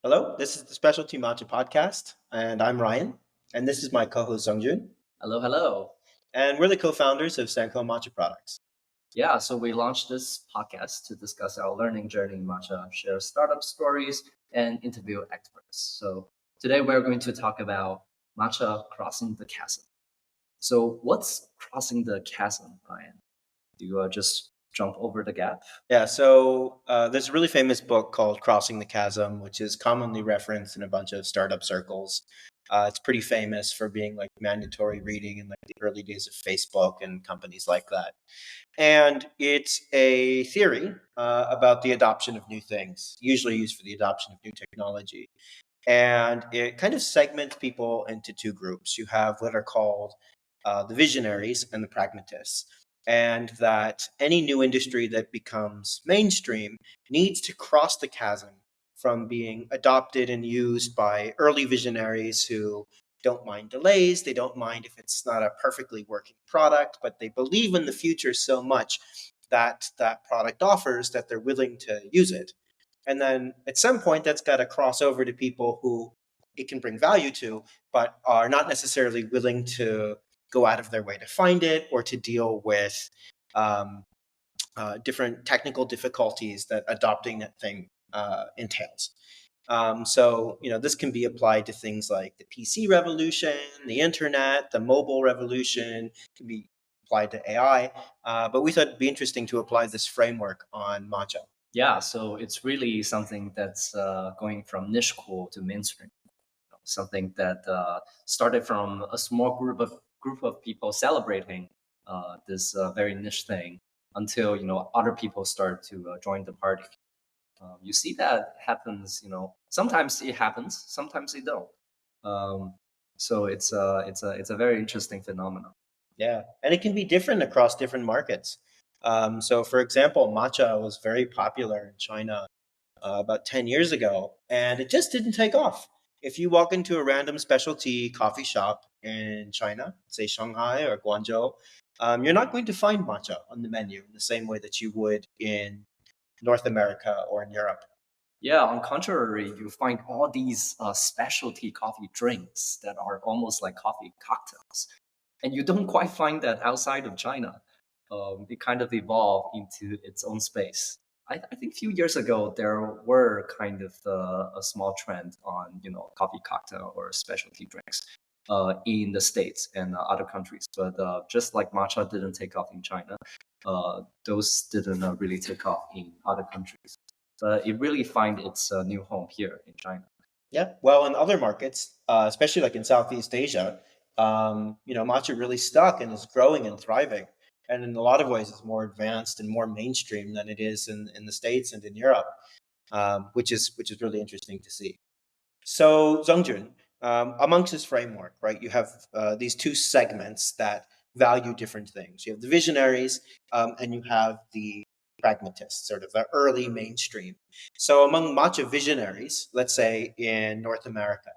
Hello, this is the Specialty Matcha Podcast, and I'm Ryan, and this is my co-host Sungjun, Hello, hello. and we're the co-founders of Sanko Matcha Products. Yeah, so we launched this podcast to discuss our learning journey in Matcha, share startup stories, and interview experts. So today we're going to talk about Matcha crossing the chasm. So what's crossing the chasm, Ryan? Do you just jump over the gap? Yeah, so there's a really famous book called Crossing the Chasm, which is commonly referenced in a bunch of startup circles. It's pretty famous for being like mandatory reading in like the early days of Facebook and companies like that. And it's a theory about the adoption of new things, usually used for the adoption of new technology. And it kind of segments people into two groups. You have what are called the visionaries and the pragmatists, and that any new industry that becomes mainstream needs to cross the chasm from being adopted and used by early visionaries who don't mind delays, they don't mind if it's not a perfectly working product, but they believe in the future so much that that product offers that they're willing to use it. And then at some point, that's got to cross over to people who it can bring value to, but are not necessarily willing to go out of their way to find it or to deal with um, different technical difficulties that adopting that thing entails. This can be applied to things like the PC revolution, the internet, the mobile revolution, can be applied to AI. But we thought it'd be interesting to apply this framework on matcha. Yeah, so it's really something that's going from niche cool to mainstream. Something that started from a small group of people celebrating this very niche thing until other people start to join the party. You see that happens. Sometimes it happens, sometimes it don't. Um, so it's a very interesting phenomenon. Yeah, and it can be different across different markets. So, for example, matcha was very popular in China about 10 years ago, and it just didn't take off. If you walk into a random specialty coffee shop in China, say Shanghai or Guangzhou, you're not going to find matcha on the menu in the same way that you would in North America or in Europe. Yeah, on contrary, you find all these specialty coffee drinks that are almost like coffee cocktails, and you don't quite find that outside of China. It kind of evolved into its own space. I think a few years ago there were kind of a small trend on coffee cocktail or specialty drinks in the states and other countries, but just like matcha didn't take off in China, those didn't really take off in other countries. But it really find its new home here in China. Yeah, well, in other markets, especially like in Southeast Asia, matcha really stuck and is growing and thriving. And in a lot of ways, it's more advanced and more mainstream than it is in the States and in Europe, which is really interesting to see. So, Zongjun, amongst this framework, right, you have these two segments that value different things. You have the visionaries, and you have the pragmatists, sort of the early mainstream. So, among matcha visionaries, let's say in North America,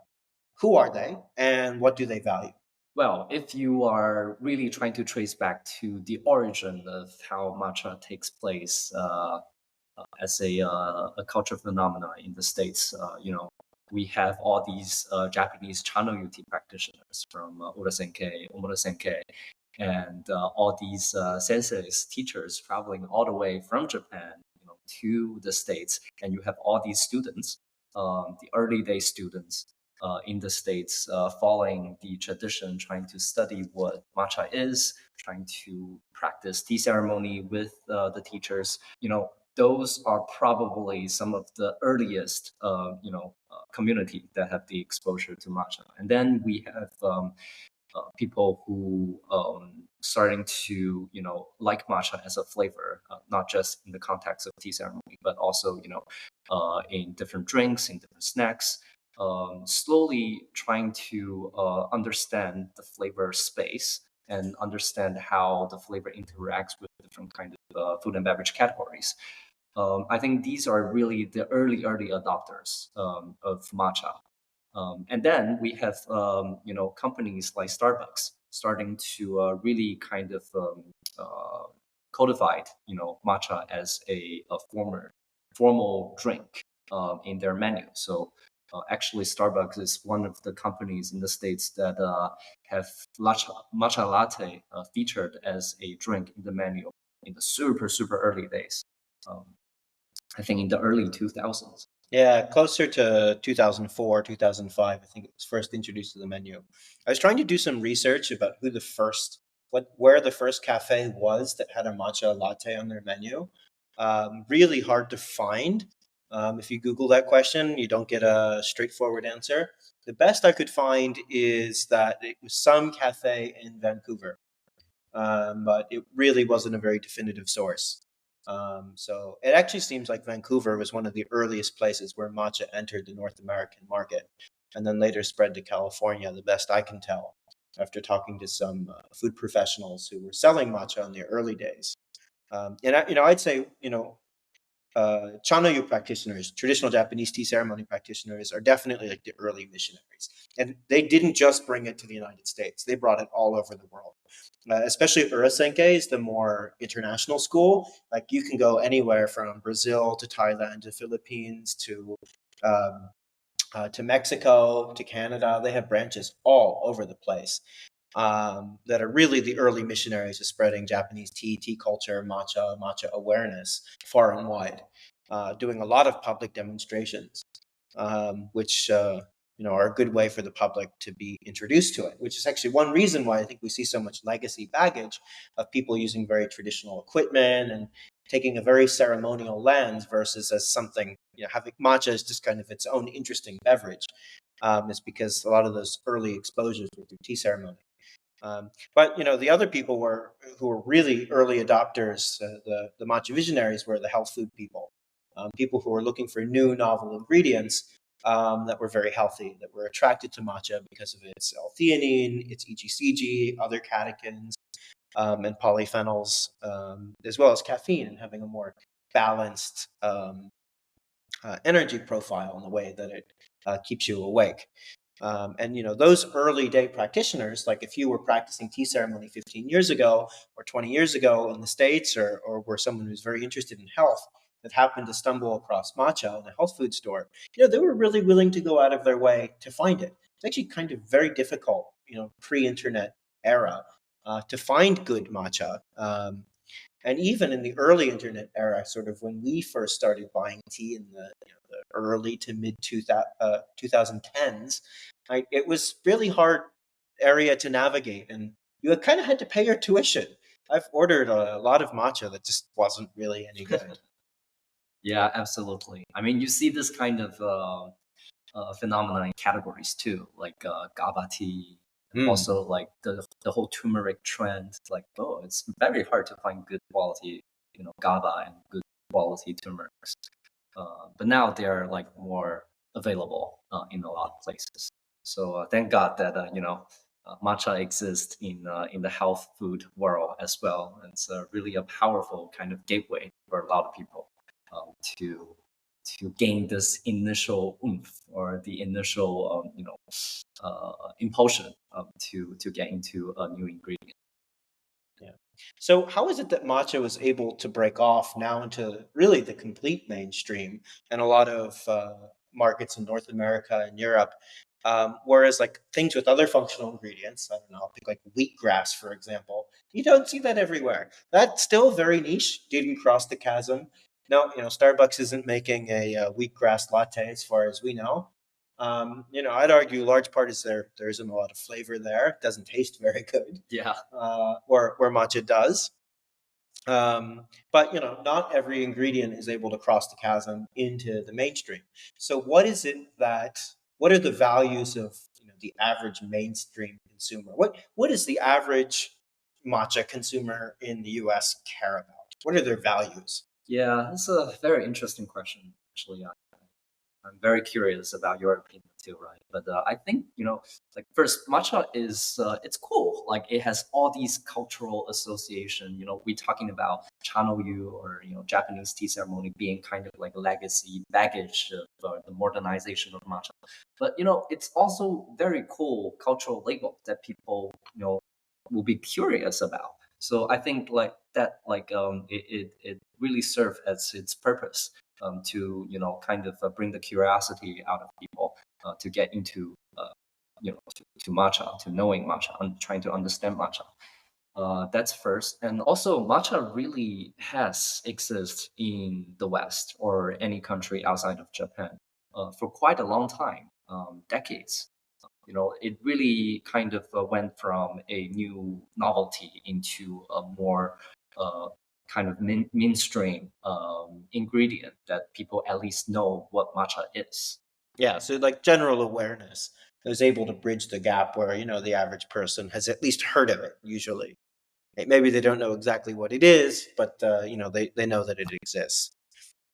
who are they and what do they value? Well, if you are really trying to trace back to the origin of how matcha takes place as a cultural phenomenon in the States, we have all these Japanese Chano Yuti practitioners from Ura Senkei, Omura Senkei, and all these senseis, teachers traveling all the way from Japan, to the States, and you have all these students, the early day students in the States, following the tradition, trying to study what matcha is, trying to practice tea ceremony with the teachers. Those are probably some of the earliest, community that have the exposure to matcha. And then we have people who starting to like matcha as a flavor, not just in the context of tea ceremony, but also in different drinks, in different snacks. Slowly trying to understand the flavor space and understand how the flavor interacts with different kind of food and beverage categories. I think these are really the early adopters of matcha. And then we have companies like Starbucks starting to really kind of codified matcha as a formal drink in their menu. So Actually, Starbucks is one of the companies in the States that have matcha latte featured as a drink in the menu in the super, super early days. Um, I think in the early 2000s. Yeah, closer to 2004, 2005, I think it was first introduced to the menu. I was trying to do some research about where the first cafe was that had a matcha latte on their menu. Really hard to find. If you Google that question, you don't get a straightforward answer. The best I could find is that it was some cafe in Vancouver, but it really wasn't a very definitive source. So it actually seems like Vancouver was one of the earliest places where matcha entered the North American market, and then later spread to California, the best I can tell, after talking to some food professionals who were selling matcha in the early days. I'd say, Chanoyu practitioners, traditional Japanese tea ceremony practitioners, are definitely like the early missionaries. And they didn't just bring it to the United States, they brought it all over the world. Especially Urasenke is the more international school. Like you can go anywhere from Brazil to Thailand to Philippines um, to Mexico to Canada. They have branches all over the place that are really the early missionaries of spreading Japanese tea culture, matcha awareness far and wide, doing a lot of public demonstrations, which are a good way for the public to be introduced to it. Which is actually one reason why I think we see so much legacy baggage of people using very traditional equipment and taking a very ceremonial lens versus as something, having matcha as just kind of its own interesting beverage. Is because a lot of those early exposures were through tea ceremony. But the other people who were really early adopters, the matcha visionaries, were the health food people, people who were looking for new novel ingredients that were very healthy, that were attracted to matcha because of its L-theanine, its EGCG, other catechins, and polyphenols, as well as caffeine, and having a more balanced energy profile in the way that it keeps you awake. And those early day practitioners, like if you were practicing tea ceremony 15 years ago or 20 years ago in the States, or were someone who's very interested in health that happened to stumble across matcha in a health food store, they were really willing to go out of their way to find it. It's actually kind of very difficult, pre-internet era, to find good matcha. And even in the early internet era, sort of when we first started buying tea in the early to mid 2010s, it was really hard area to navigate, and you kind of had to pay your tuition. I've ordered a lot of matcha that just wasn't really any good. Yeah, absolutely. I mean, you see this kind of phenomenon in categories too, like GABA tea, and Mm. also like the whole turmeric trend. Like, oh, it's very hard to find good quality, GABA and good quality turmerics. But now they're like more available in a lot of places. So thank God that matcha exists in the health food world as well. And it's really a powerful kind of gateway for a lot of people um, to to gain this initial oomph or the initial impulsion to get into a new ingredient. Yeah. So how is it that matcha was able to break off now into really the complete mainstream and a lot of markets in North America and Europe? Whereas like things with other functional ingredients, I don't know, I'll pick like wheatgrass, for example, you don't see that everywhere. That's still very niche, didn't cross the chasm. No, Starbucks isn't making a wheatgrass latte as far as we know. I'd argue a large part is there isn't a lot of flavor there. It doesn't taste very good, Yeah. where matcha does. But not every ingredient is able to cross the chasm into the mainstream. So what are the values of the average mainstream consumer? What does the average matcha consumer in the US care about? What are their values? Yeah, that's a very interesting question, actually. I'm very curious about your opinion too, right? But I think like first, matcha is it's cool. Like it has all these cultural association. We talking about Chanoyu or Japanese tea ceremony being kind of like a legacy baggage of the modernization of matcha. But it's also very cool cultural label that people will be curious about. So I think like that, like it really served as its purpose to kind of bring the curiosity out of people. to get into to matcha, to knowing matcha, and trying to understand matcha. That's first. And also, matcha really has exists in the West or any country outside of Japan for quite a long time, decades. It really kind of went from a new novelty into a more uh, kind of mainstream ingredient that people at least know what matcha is. Yeah, so like general awareness is able to bridge the gap where, the average person has at least heard of it usually. Maybe they don't know exactly what it is, but they know that it exists.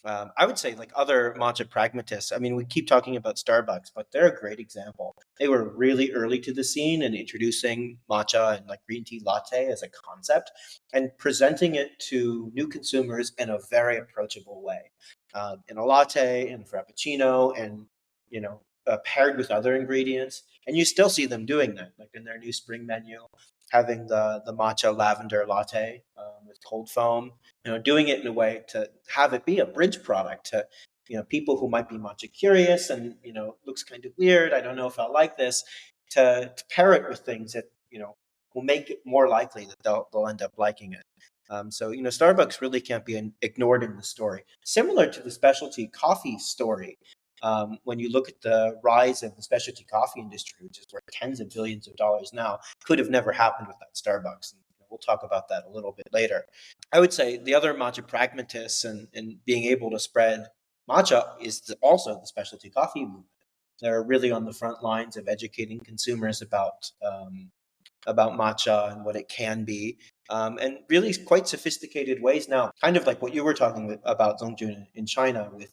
I would say like other matcha pragmatists. I mean, we keep talking about Starbucks, but they're a great example. They were really early to the scene and introducing matcha and like green tea latte as a concept and presenting it to new consumers in a very approachable way. In a latte and frappuccino, and paired with other ingredients, and you still see them doing that, like in their new spring menu, having the matcha lavender latte with cold foam, doing it in a way to have it be a bridge product to, people who might be matcha curious and, looks kind of weird. I don't know if I'll like this, to pair it with things that, will make it more likely that they'll end up liking it. So, Starbucks really can't be ignored in the story. Similar to the specialty coffee story, when you look at the rise of the specialty coffee industry, which is worth tens of billions of dollars now, could have never happened without Starbucks. And we'll talk about that a little bit later. I would say the other matcha pragmatists and being able to spread matcha is also the specialty coffee movement. They're really on the front lines of educating consumers about matcha and what it can be, and really quite sophisticated ways now, kind of like what you were talking about, Zongjun, in China, with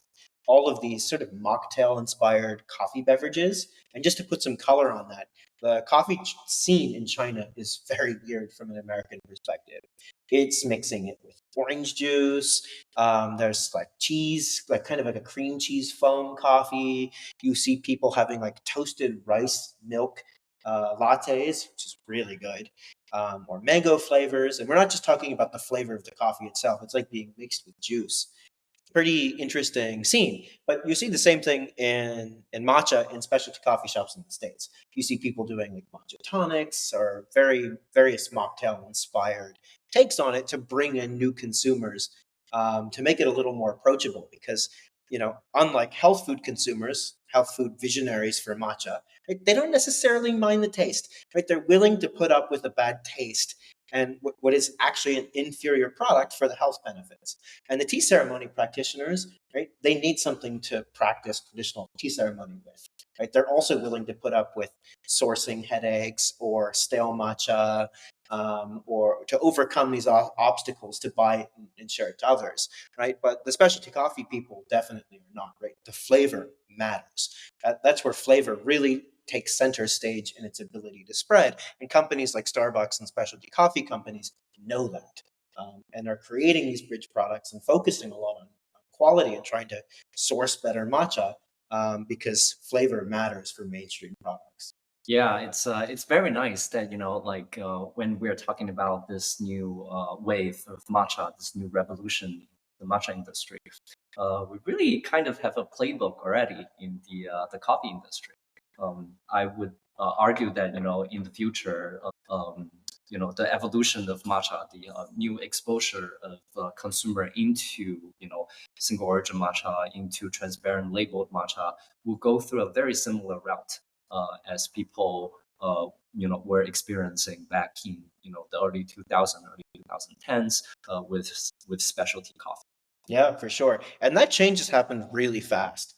all of these sort of mocktail inspired coffee beverages. And just to put some color on that, the coffee scene in China is very weird from an American perspective. It's mixing it with orange juice. There's like cheese, like kind of like a cream cheese foam coffee. You see people having like toasted rice milk lattes, which is really good, or mango flavors. And we're not just talking about the flavor of the coffee itself. It's like being mixed with juice. Pretty interesting scene. But you see the same thing in matcha in specialty coffee shops in the States. You see people doing like matcha tonics or various mocktail inspired takes on it to bring in new consumers, to make it a little more approachable. Because, unlike health food consumers, health food visionaries for matcha, right, they don't necessarily mind the taste, right? They're willing to put up with a bad taste and what is actually an inferior product for the health benefits. And the tea ceremony practitioners, right, they need something to practice traditional tea ceremony with, right? They're also willing to put up with sourcing headaches or stale matcha, or to overcome these obstacles to buy and share it to others, right? But the specialty coffee people definitely are not, right? The flavor matters. That's where flavor really takes center stage in its ability to spread. And companies like Starbucks and specialty coffee companies know that, and are creating these bridge products and focusing a lot on quality and trying to source better matcha, because flavor matters for mainstream products. Yeah, it's very nice that like when we're talking about this new wave of matcha, this new revolution in the matcha industry, we really kind of have a playbook already in the coffee industry. I would argue that in the future, the evolution of matcha, the new exposure of consumer into single origin matcha, into transparent labeled matcha, will go through a very similar route as people were experiencing back in the early 2000s, early 2010s with specialty coffee. Yeah, for sure. And that change has happened really fast.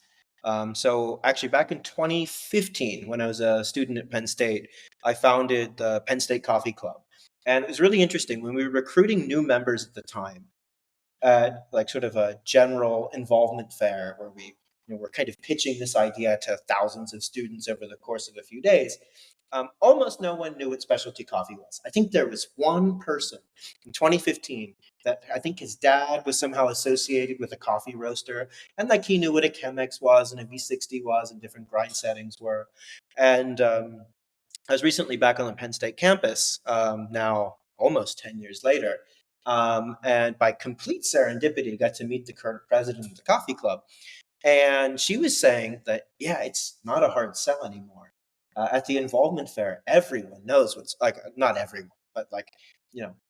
So actually, back in 2015, when I was a student at Penn State, I founded the Penn State Coffee Club. And it was really interesting when we were recruiting new members at the time, at like sort of a general involvement fair where we were kind of pitching this idea to thousands of students over the course of a few days. Almost no one knew what specialty coffee was. I think there was one person in 2015 that I think his dad was somehow associated with a coffee roaster, and like he knew what a Chemex was and a V60 was and different grind settings were. And I was recently back on the Penn State campus, now almost 10 years later. And by complete serendipity, got to meet the current president of the coffee club. And she was saying that, yeah, it's not a hard sell anymore. At the involvement fair, everyone knows what's like, not everyone, but like,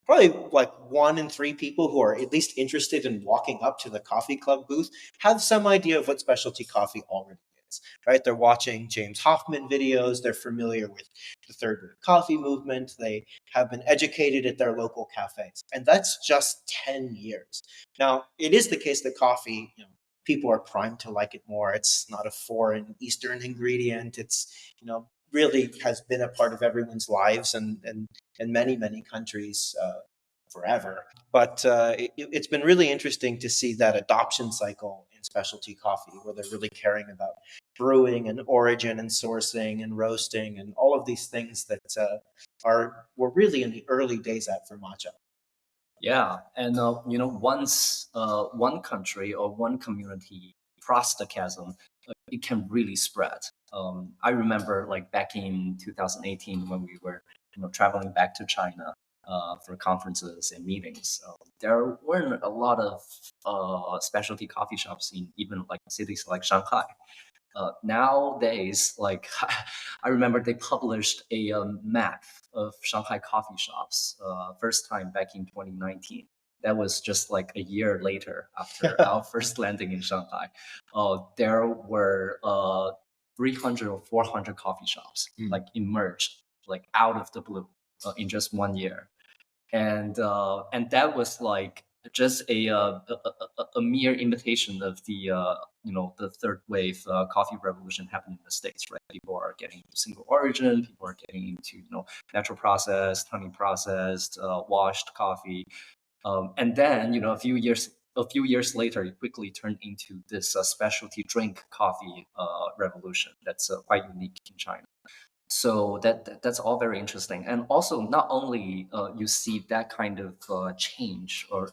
probably like 1 in 3 people who are at least interested in walking up to the coffee club booth have some idea of what specialty coffee already is, right? They're watching James Hoffman videos. They're familiar with the third wave coffee movement. They have been educated at their local cafes. And that's just 10 years. Now, it is the case that coffee, people are primed to like it more. It's not a foreign Eastern ingredient. It's, really has been a part of everyone's lives and in many, many countries forever. But it's been really interesting to see that adoption cycle in specialty coffee, where they're really caring about brewing and origin and sourcing and roasting and all of these things that were really in the early days at for matcha. Yeah, and once one country or one community cross the chasm, it can really spread. I remember like back in 2018 when we were traveling back to China for conferences and meetings. There weren't a lot of specialty coffee shops in even like cities like Shanghai. Nowadays, like I remember they published a map of Shanghai coffee shops first time back in 2019. That was just like a year later after our first landing in Shanghai. There were 300 or 400 coffee shops like emerged like out of the blue in just 1 year, and that was like just a mere imitation of the the third wave coffee revolution happening in the States, right? People are getting into single origin, people are getting into natural processed, honey processed, washed coffee, and then a few years later, it quickly turned into this specialty drink coffee revolution that's quite unique in China. So that's all very interesting, and also not only you see that kind of change or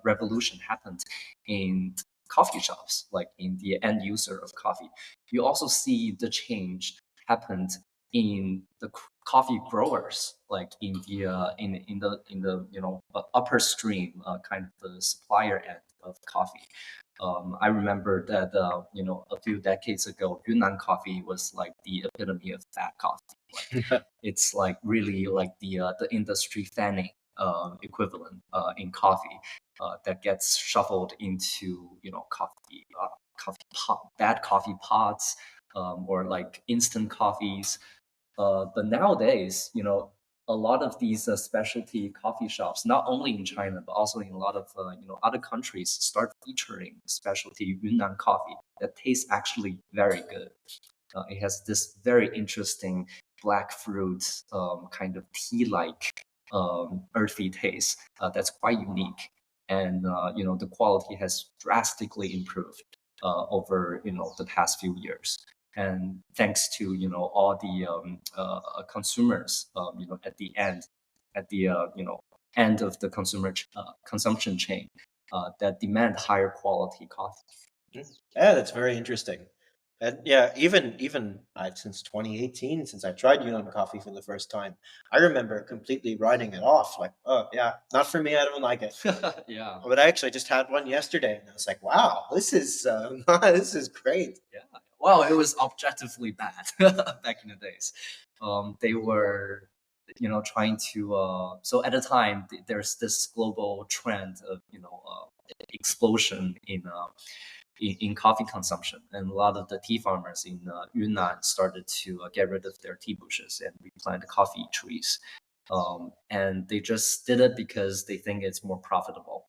revolution happened in coffee shops, like in the end user of coffee, you also see the change happened in the coffee growers, like in the in the upper stream, kind of the supplier end of coffee. I remember that a few decades ago, Yunnan coffee was like the epitome of fat coffee. Like, it's like really like the industry fanning equivalent in coffee that gets shuffled into coffee pot, bad coffee pots, or like instant coffees. But nowadays, a lot of these specialty coffee shops, not only in China but also in a lot of other countries, start featuring specialty Yunnan coffee that tastes actually very good. It has this very interesting black fruit kind of tea-like earthy taste that's quite unique, and the quality has drastically improved over the past few years. And thanks to all the consumers, at the end of the consumer consumption chain, that demand higher quality coffee. Yeah, that's very interesting. And yeah, even since 2018, since I tried Yunnan coffee for the first time, I remember completely writing it off. Like, oh yeah, not for me. I don't like it. Yeah. But I actually just had one yesterday, and I was like, wow, this is this is great. Yeah. Well, it was objectively bad back in the days. They were, trying to. So at the time, there's this global trend of, explosion in coffee consumption, and a lot of the tea farmers in Yunnan started to get rid of their tea bushes and replant coffee trees. And they just did it because they think it's more profitable.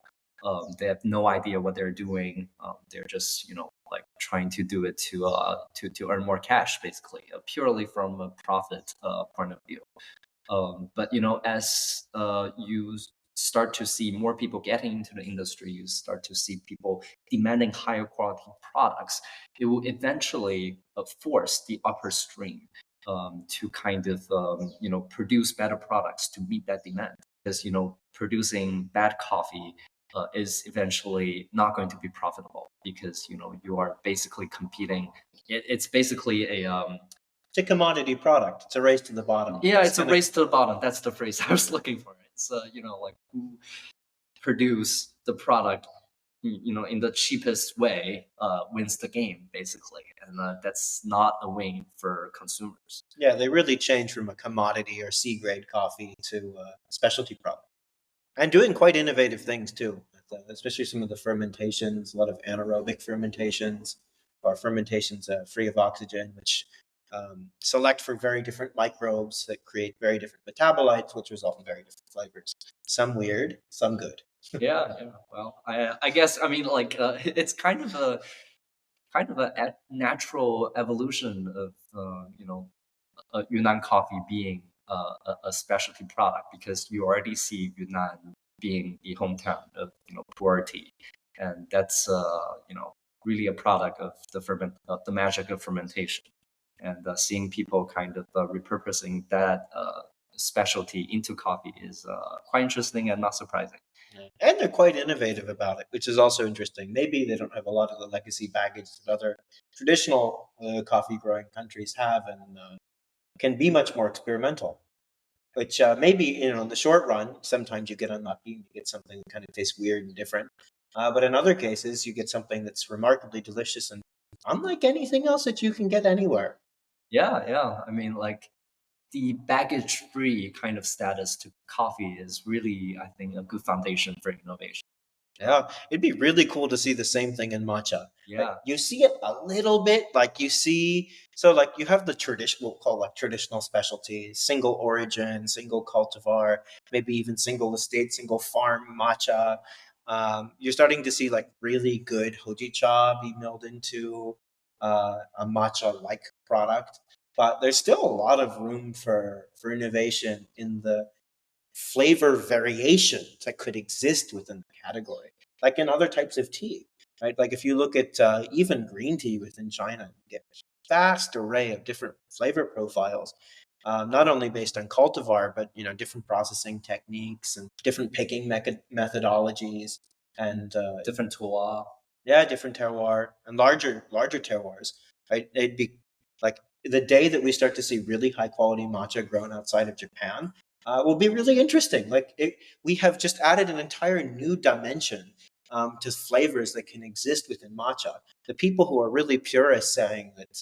They have no idea what they're doing. They're just like trying to do it to earn more cash, basically, purely from a profit point of view. But as you start to see more people getting into the industry, you start to see people demanding higher quality products. It will eventually force the upper stream to kind of produce better products to meet that demand. Because producing bad coffee is eventually not going to be profitable, because you are basically competing. It's basically It's a commodity product. It's a race to the bottom. yeah, it's a race to the bottom. That's the phrase I was looking for. It's like who produce the product in the cheapest way wins the game basically, and that's not a win for consumers. Yeah, they really changed from a commodity or C grade coffee to a specialty product. And doing quite innovative things too, especially some of the fermentations, a lot of anaerobic fermentations or fermentations free of oxygen, which select for very different microbes that create very different metabolites, which result in very different flavors. Some weird, some good. Yeah, yeah. Well, I guess I mean like it's kind of a natural evolution of Yunnan coffee being a specialty product because you already see Yunnan being the hometown of pu'er tea, and that's really a product of the magic of fermentation, and seeing people kind of repurposing that specialty into coffee is quite interesting and not surprising. Yeah. And they're quite innovative about it, which is also interesting. Maybe they don't have a lot of the legacy baggage that other traditional coffee growing countries have and can be much more experimental. Which maybe in the short run, sometimes you get unlucky and you get something that kind of tastes weird and different. But in other cases, you get something that's remarkably delicious and unlike anything else that you can get anywhere. Yeah, yeah. I mean, like the baggage free kind of status to coffee is really, I think, a good foundation for innovation. Yeah, it'd be really cool to see the same thing in matcha. Right? Yeah, You see it a little bit, like you see, so like you have the traditional, we'll call like traditional specialties, single origin, single cultivar, maybe even single estate, single farm matcha. You're starting to see like really good hojicha be milled into a matcha-like product, but there's still a lot of room for innovation in the flavor variation that could exist within the category, like in other types of tea, right? Like if you look at even green tea within China, you get a vast array of different flavor profiles, not only based on cultivar, but different processing techniques and different picking methodologies, and different tool. yeah, different terroir and larger terroirs, right? They'd be like the day that we start to see really high quality matcha grown outside of Japan will be really interesting. We have just added an entire new dimension to flavors that can exist within matcha. The people who are really purists saying that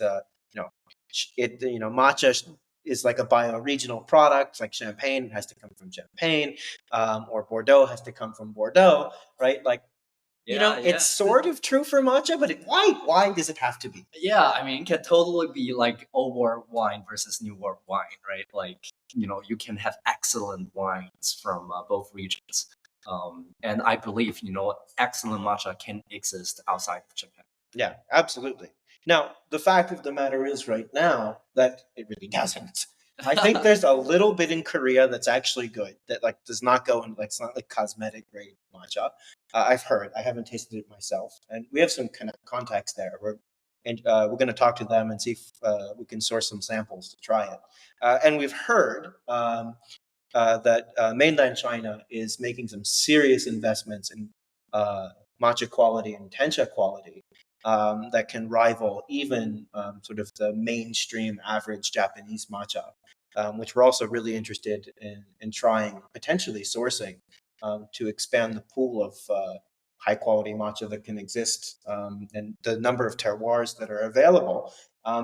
matcha is like a bioregional product, like champagne has to come from Champagne, or Bordeaux has to come from Bordeaux, right? Like Yeah, it's yeah. sort of true for matcha, but why does it have to be? Yeah, I mean, it can totally be like old world wine versus new world wine, right? Like, you can have excellent wines from both regions. And I believe, excellent matcha can exist outside of Japan. Yeah, absolutely. Now, the fact of the matter is right now that it really doesn't. I think there's a little bit in Korea that's actually good that like does not go in like it's not like cosmetic grade matcha. I've heard. I haven't tasted it myself, and we have some kind of contacts there. We're going to talk to them and see if we can source some samples to try it. And we've heard that mainland China is making some serious investments in matcha quality and tencha quality that can rival even sort of the mainstream average Japanese matcha, which we're also really interested in trying, potentially sourcing to expand the pool of high quality matcha that can exist and the number of terroirs that are available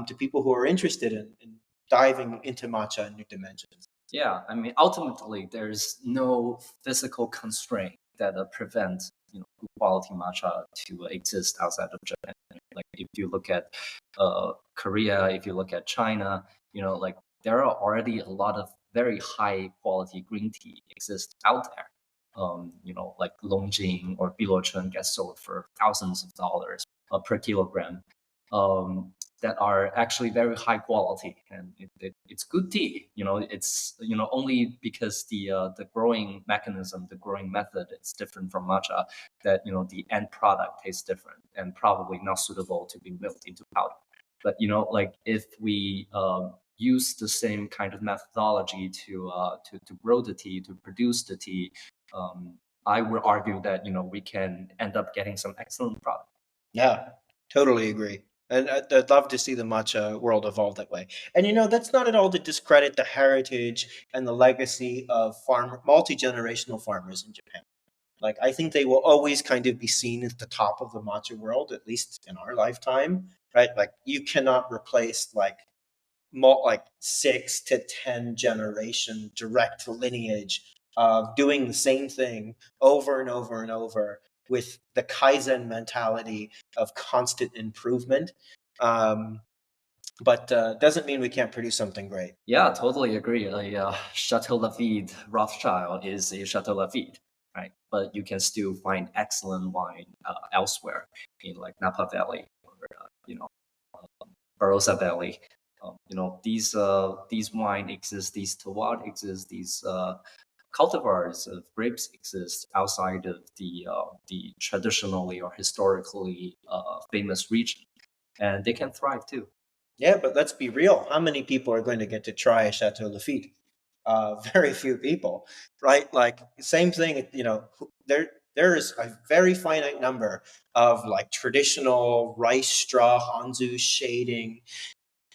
to people who are interested in diving into matcha in new dimensions. Yeah, I mean, ultimately, there's no physical constraint that prevent good quality matcha to exist outside of Japan. Like if you look at Korea, if you look at China, like there are already a lot of very high quality green tea exist out there. Like Longjing or Bilochun gets sold for thousands of dollars per kilogram. That are actually very high quality, and it's good tea. It's only because the growing mechanism, the growing method is different from matcha, that the end product tastes different and probably not suitable to be milled into powder. But like if we use the same kind of methodology to grow the tea, to produce the tea, I would argue that we can end up getting some excellent product. Yeah, totally agree. And I'd love to see the matcha world evolve that way. And that's not at all to discredit the heritage and the legacy of multi generational farmers in Japan. Like I think they will always kind of be seen at the top of the matcha world, at least in our lifetime, right? Like you cannot replace like 6 to 10 generation direct lineage of doing the same thing over and over and over with the Kaizen mentality of constant improvement. Um, but doesn't mean we can't produce something great. Yeah, totally agree. Chateau Lafite Rothschild is a Chateau Lafite, right? But you can still find excellent wine elsewhere in like Napa Valley or Barossa Valley. These wine exist, these terroir exist, these cultivars of grapes exist outside of the traditionally or historically famous region, and they can thrive too. Yeah, but let's be real. How many people are going to get to try a Chateau Lafite? Very few people, right? Like same thing. There is a very finite number of like traditional rice straw Hanzu shading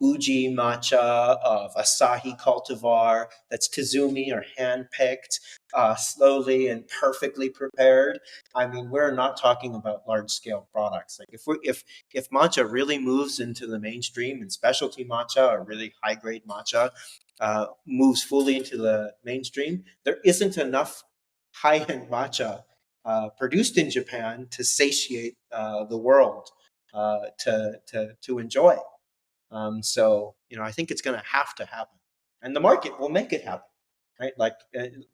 Uji matcha, of Asahi cultivar that's Tizumi or hand-picked, slowly and perfectly prepared. I mean, we're not talking about large-scale products. Like if matcha really moves into the mainstream and specialty matcha or really high-grade matcha moves fully into the mainstream, there isn't enough high-end matcha produced in Japan to satiate the world to enjoy. I think it's going to happen, and the market will make it happen, right? Like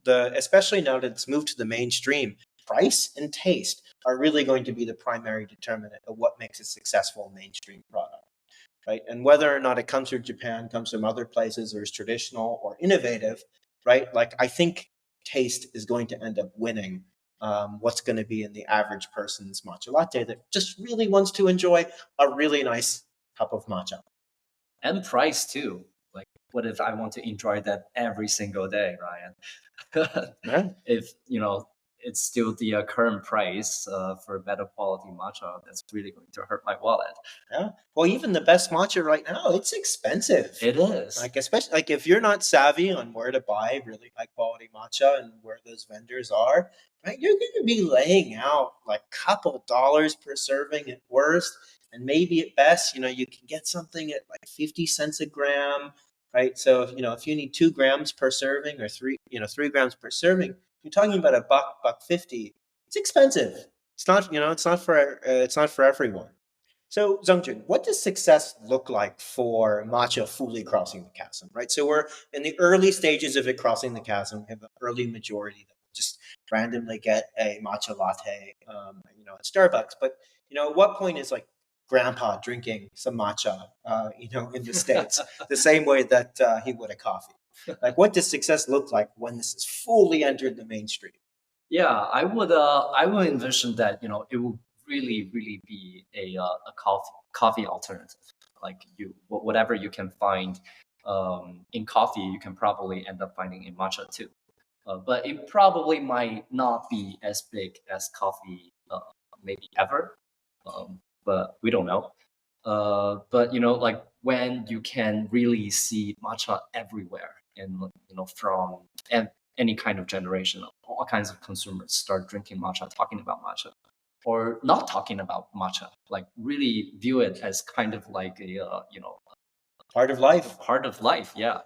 the especially now that it's moved to the mainstream, price and taste are really going to be the primary determinant of what makes a successful mainstream product, right? And whether or not it comes from Japan, comes from other places, or is traditional or innovative, right? Like I think taste is going to end up winning. What's going to be in the average person's matcha latte that just really wants to enjoy a really nice cup of matcha. And price too. Like, what if I want to enjoy that every single day, Ryan? Yeah. If it's still the current price for better quality matcha, that's really going to hurt my wallet. Yeah. Well, even the best matcha right now, it's expensive. It is. Like especially like if you're not savvy on where to buy really high quality matcha and where those vendors are, right, you're going to be laying out like a couple dollars per serving at worst, and maybe at best, you can get something at like 50 cents a gram, right? So if you need 2 grams per serving or 3 grams per serving, you're talking about a buck 50. It's expensive. It's not for everyone. So, Zhongjun, what does success look like for matcha fully crossing the chasm, right? So we're in the early stages of it crossing the chasm. We have an early majority that will just randomly get a matcha latte, at Starbucks. But at what point is like grandpa drinking some matcha, in the States, the same way that he would a coffee? Like, what does success look like when this is fully entered the mainstream? Yeah, I would envision that it will really be a coffee alternative. Like whatever you can find in coffee, you can probably end up finding in matcha too. But it probably might not be as big as coffee, maybe ever. But we don't know. But like when you can really see matcha everywhere, and from any kind of generation, all kinds of consumers start drinking matcha, talking about matcha, or not talking about matcha, like really view it as kind of like a Part of life. part of life. Yeah,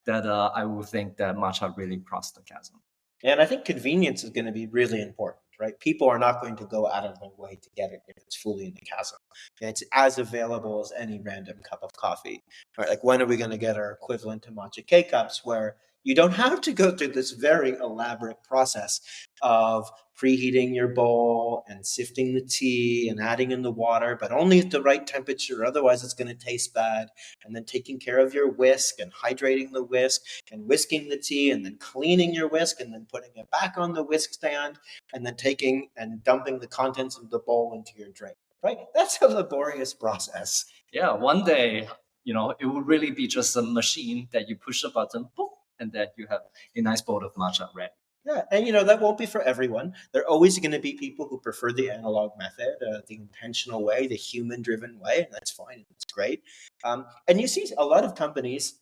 that I would think that matcha really crossed the chasm. And I think convenience is going to be really important, right? People are not going to go out of their way to get it if it's fully in the chasm. And it's as available as any random cup of coffee, right? Like when are we going to get our equivalent to matcha K cups where you don't have to go through this very elaborate process of preheating your bowl and sifting the tea and adding in the water, but only at the right temperature. Otherwise, it's going to taste bad. And then taking care of your whisk and hydrating the whisk and whisking the tea and then cleaning your whisk and then putting it back on the whisk stand and then taking and dumping the contents of the bowl into your drink, right? That's a laborious process. Yeah, one day, it will really be just a machine that you push a button, boom, and then you have a nice bowl of matcha ready. Yeah, and that won't be for everyone. There are always going to be people who prefer the analog method, the intentional way, the human-driven way, and that's fine. That's great. And you see a lot of companies.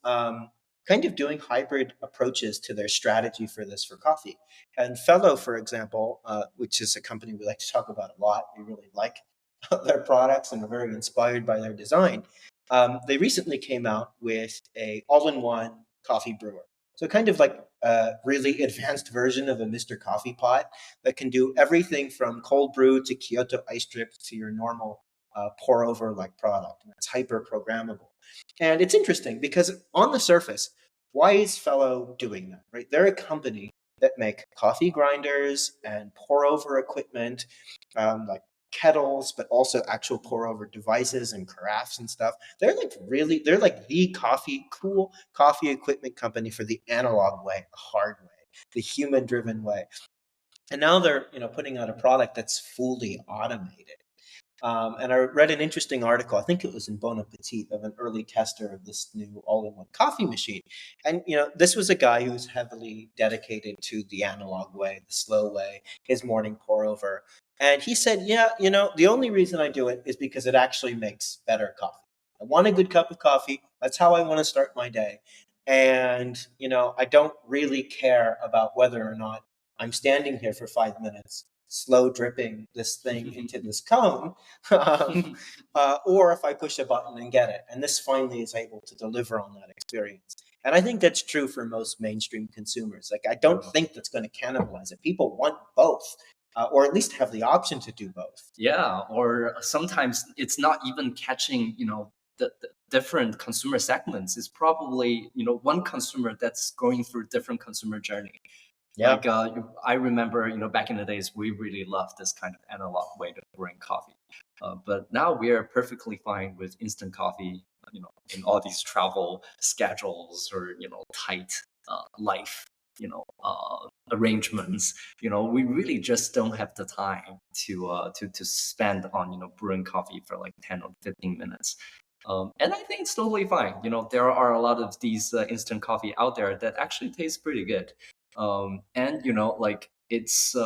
kind of doing hybrid approaches to their strategy for this for coffee. And Fellow, for example, which is a company we like to talk about a lot, we really like their products and are very inspired by their design. They recently came out with a all-in-one coffee brewer. So kind of like a really advanced version of a Mr. Coffee pot that can do everything from cold brew to Kyoto ice drips to your normal pour over like product. And it's hyper programmable. And it's interesting because on the surface, why is Fellow doing that, right? They're a company that make coffee grinders and pour over equipment, like kettles, but also actual pour over devices and carafes and stuff. They're like the cool coffee equipment company for the analog way, the hard way, the human driven way. And now they're, putting out a product that's fully automated. And I read an interesting article, I think it was in Bon Appetit, of an early tester of this new all-in-one coffee machine. And, this was a guy who was heavily dedicated to the analog way, the slow way, his morning pour over. And he said, yeah, the only reason I do it is because it actually makes better coffee. I want a good cup of coffee. That's how I want to start my day. And, I don't really care about whether or not I'm standing here for 5 minutes, slow dripping this thing into this cone, or if I push a button and get it. And this finally is able to deliver on that experience. And I think that's true for most mainstream consumers. Like, I don't think that's going to cannibalize it. People want both, or at least have the option to do both. Yeah, or sometimes it's not even catching, the different consumer segments. It's probably, one consumer that's going through different consumer journey. Yeah. Like I remember, back in the days, we really loved this kind of analog way to bring coffee. But now we are perfectly fine with instant coffee, in all these travel schedules or, tight life, arrangements. We really just don't have the time to spend on, brewing coffee for like 10 or 15 minutes. And I think it's totally fine. There are a lot of these instant coffee out there that actually taste pretty good. And like it's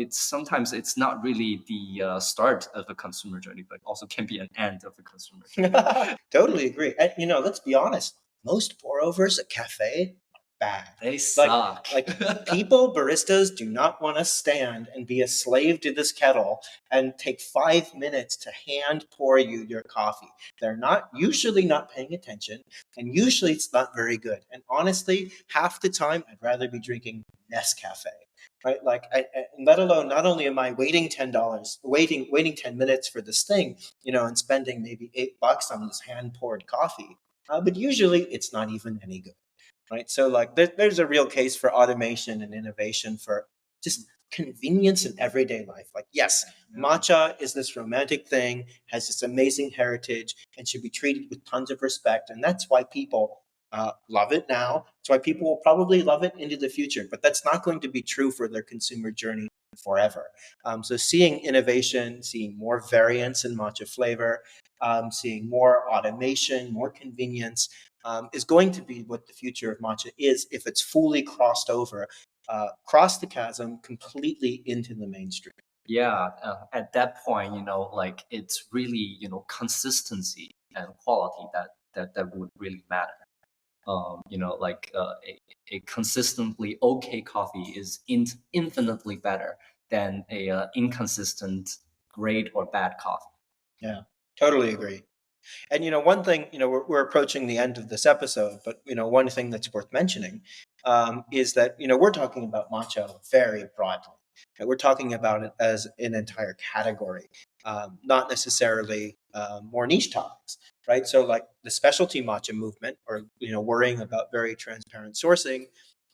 sometimes it's not really the start of a consumer journey, but also can be an end of a consumer journey. Totally agree. And let's be honest, most pour overs at cafe are bad. They suck. Like people, baristas do not want to stand and be a slave to this kettle and take 5 minutes to hand pour you your coffee. They're not usually not paying attention, and usually it's not very good. And honestly, half the time I'd rather be drinking Nescafe. Right, like, let alone, not only am I waiting waiting 10 minutes for this thing, and spending maybe $8 on this hand poured coffee, but usually it's not even any good, right? So, like, there's a real case for automation and innovation for just convenience in everyday life. Like, yes, matcha is this romantic thing, has this amazing heritage, and should be treated with tons of respect, and that's why people love it now. That's why people will probably love it into the future, but that's not going to be true for their consumer journey forever. So seeing innovation, seeing more variance in matcha flavor, seeing more automation, more convenience, is going to be what the future of matcha is if it's fully crossed over, cross the chasm completely into the mainstream. Yeah, at that point, like it's really, consistency and quality that would really matter. Like a consistently okay coffee is infinitely better than a inconsistent great or bad coffee. Yeah, totally agree. And one thing, we're approaching the end of this episode, but one thing that's worth mentioning is that we're talking about matcha very broadly. And we're talking about it as an entire category, not necessarily more niche topics, right? So, like the specialty matcha movement, or worrying about very transparent sourcing,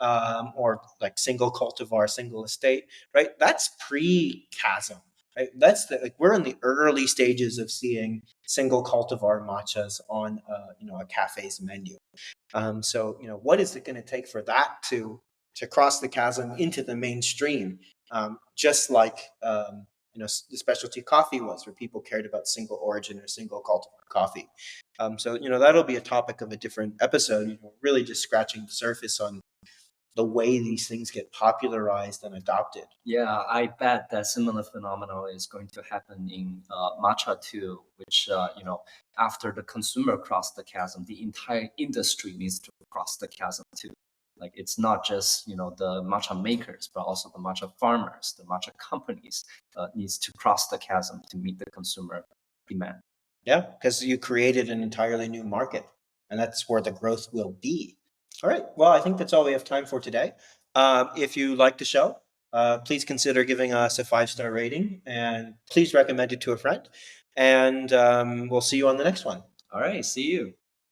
or like single cultivar, single estate, right? That's pre-chasm. Right? That's we're in the early stages of seeing single cultivar matchas on a cafe's menu. So what is it going to take for that to cross the chasm into the mainstream? Just like the specialty coffee was, where people cared about single origin or single cultivar coffee. So that'll be a topic of a different episode. Really just scratching the surface on the way these things get popularized and adopted. Yeah, I bet that similar phenomenon is going to happen in matcha too, which, after the consumer crossed the chasm, the entire industry needs to cross the chasm too. Like it's not just the matcha makers, but also the matcha farmers, the matcha companies needs to cross the chasm to meet the consumer demand. Yeah, because you created an entirely new market, and that's where the growth will be. All right. Well, I think that's all we have time for today. If you like the show, please consider giving us a 5-star rating, and please recommend it to a friend. And we'll see you on the next one. All right, see you.